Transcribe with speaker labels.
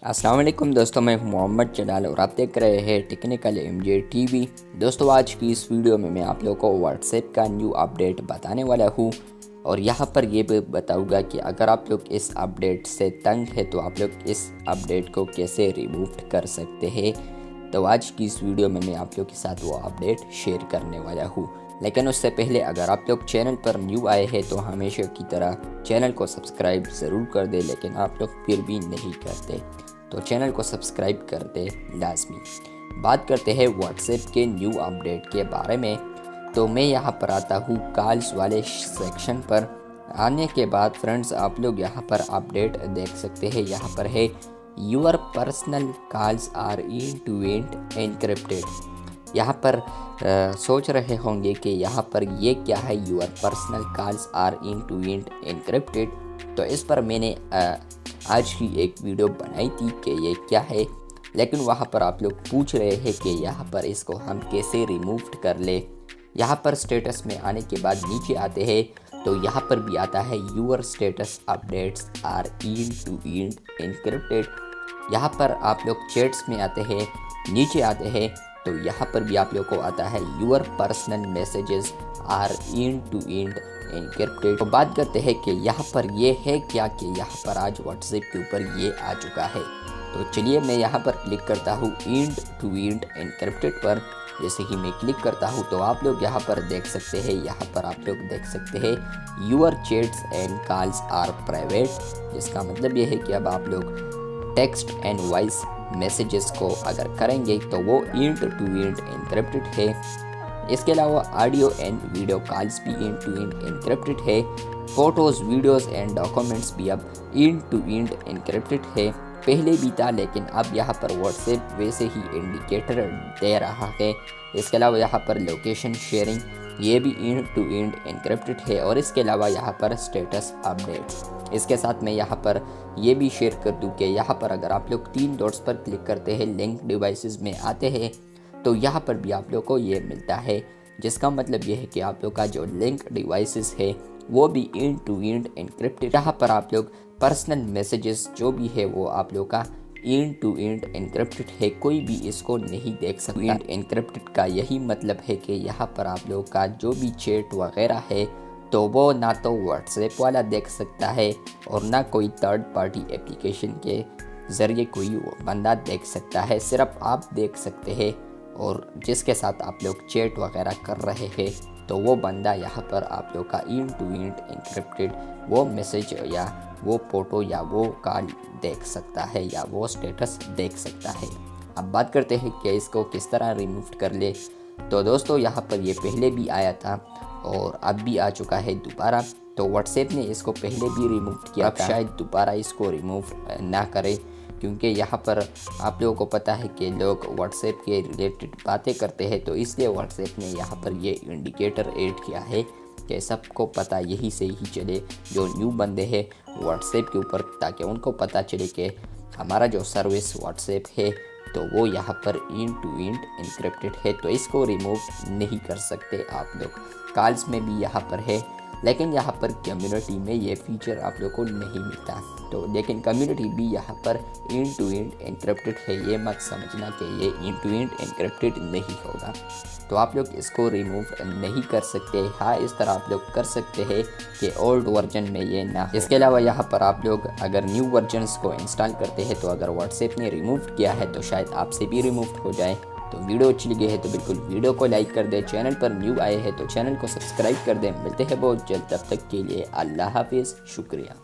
Speaker 1: अस्सलाम वालेकुम दोस्तों, मैं हूं मोहम्मद जलाल और आप देख रहे हैं टेक्निकल एमजे टीवी। दोस्तों, आज की इस वीडियो में मैं आप लोगों को व्हाट्सएप का न्यू अपडेट बताने वाला हूं और यहां पर ये भी बताऊंगा कि अगर आप लोग इस अपडेट से तंग है तो आप लोग इस अपडेट को कैसे रिमूव कर सकते हैं। तो आज की इस वीडियो में मैं आप लोग के साथ वो अपडेट शेयर करने वाला हूँ। लेकिन उससे पहले अगर आप लोग चैनल पर न्यू आए हैं तो हमेशा की तरह चैनल को सब्सक्राइब ज़रूर कर दे, लेकिन आप लोग फिर भी नहीं करते तो चैनल को सब्सक्राइब कर दे लाजमी। बात करते हैं व्हाट्सएप के न्यू अपडेट के बारे में। तो मैं यहाँ पर आता हूँ कॉल्स वाले सेक्शन पर। आने के बाद फ्रेंड्स आप लोग यहाँ पर अपडेट देख सकते हैं। यहाँ पर है your personal calls are end encrypted. यहाँ पर सोच रहे होंगे कि यहाँ पर ये क्या है, your personal calls are end encrypted. तो इस पर मैंने आज ही एक वीडियो बनाई थी कि ये क्या है, लेकिन वहाँ पर आप लोग पूछ रहे हैं कि यहाँ पर इसको हम कैसे रिमूव कर ले। यहाँ पर स्टेटस में आने के बाद नीचे आते हैं तो यहाँ पर भी आता है your status updates are end encrypted. यहाँ पर आप लोग चैट्स में आते हैं, नीचे आते हैं तो यहाँ पर भी आप लोग को आता है your personal messages are end encrypted. तो बात करते हैं कि यहाँ पर ये है क्या, कि यहाँ पर आज व्हाट्सएप के ऊपर ये आ चुका है। तो चलिए मैं यहाँ पर क्लिक करता हूँ एंड एनक्रिप्टेड पर। जैसे ही मैं क्लिक करता हूँ तो आप लोग यहाँ पर देख सकते हैं, यहाँ पर आप लोग देख सकते हैं your chats and calls are private. जिसका मतलब ये है कि अब आप लोग टेक्स्ट एंड वॉइस मैसेजेस को अगर करेंगे तो वो एंड एनक्रिप्टेड है। इसके अलावा ऑडियो एंड वीडियो कॉल्स भी एंड एनक्रिप्टेड है। फोटोज़, वीडियोस एंड डॉक्यूमेंट्स भी अब एंड एनक्रिप्टेड है। पहले भी था लेकिन अब यहाँ पर व्हाट्सएप वैसे ही इंडिकेटर दे रहा है। इसके अलावा यहाँ पर लोकेशन शेयरिंग ये भी एंड एनक्रिप्टेड है। और इसके अलावा यहाँ पर स्टेटस अपडेट्स। इसके साथ में यहाँ पर ये भी शेयर कर दूँ कि यहाँ पर अगर आप लोग 3 डॉट्स पर क्लिक करते हैं, लिंक डिवाइसेस में आते हैं तो यहाँ पर भी आप लोग को ये मिलता है। जिसका मतलब ये है कि आप लोग का जो लिंक डिवाइसेस है वो भी एंड एनक्रिप्टेड। यहाँ पर आप लोग पर्सनल मैसेजेस जो भी है वो आप लोग का एंड एनक्रिप्टेड है, कोई भी इसको नहीं देख सकता। एंड एनक्रिप्टेड का यही मतलब है कि यहाँ पर आप लोग का जो भी चैट वगैरह है तो वो ना तो व्हाट्सएप वाला देख सकता है और ना कोई थर्ड पार्टी एप्लीकेशन के ज़रिए कोई बंदा देख सकता है। सिर्फ आप देख सकते हैं और जिसके साथ आप लोग चैट वगैरह कर रहे हैं तो वो बंदा यहाँ पर आप लोग का एंड एनक्रिप्टेड वो मैसेज या वो फ़ोटो या वो कॉल देख सकता है या वो स्टेटस देख सकता है। अब बात करते हैं कि इसको किस तरह रिमूव कर ले। तो दोस्तों यहाँ पर ये पहले भी आया था और अब भी आ चुका है दोबारा। तो व्हाट्सएप ने इसको पहले भी रिमूव किया, अब शायद दोबारा इसको रिमूव ना करे, क्योंकि यहाँ पर आप लोगों को पता है कि लोग व्हाट्सएप के रिलेटेड बातें करते हैं। तो इसलिए व्हाट्सएप ने यहाँ पर ये इंडिकेटर ऐड किया है कि सबको पता यही से ही चले, जो न्यू बंदे हैं व्हाट्सएप के ऊपर, ताकि उनको पता चले कि हमारा जो सर्विस व्हाट्सएप है तो वो यहाँ पर एंड एनक्रिप्टेड है। तो इसको रिमूव नहीं कर सकते आप लोग। कॉल्स में भी यहाँ पर है, लेकिन यहाँ पर कम्युनिटी में ये फीचर आप लोग को नहीं मिलता। तो लेकिन कम्युनिटी भी यहाँ पर एंड एनक्रिप्टेड है, ये मत समझना कि ये एंड एनक्रिप्टेड नहीं होगा। तो आप लोग इसको रिमूव नहीं कर सकते। हाँ, इस तरह आप लोग कर सकते हैं कि ओल्ड वर्जन में ये ना हो। इसके अलावा यहाँ पर आप लोग अगर न्यू वर्जन्स को इंस्टॉल करते हैं तो अगर व्हाट्सएप ने रिमूव किया है तो शायद आपसे भी रिमूव हो जाए। तो वीडियो अच्छी लगी है तो बिल्कुल वीडियो को लाइक कर दे। चैनल पर न्यू आए हैं तो चैनल को सब्सक्राइब कर दें। मिलते हैं बहुत जल्द, तब तक के लिए अल्लाह हाफिज़, शुक्रिया।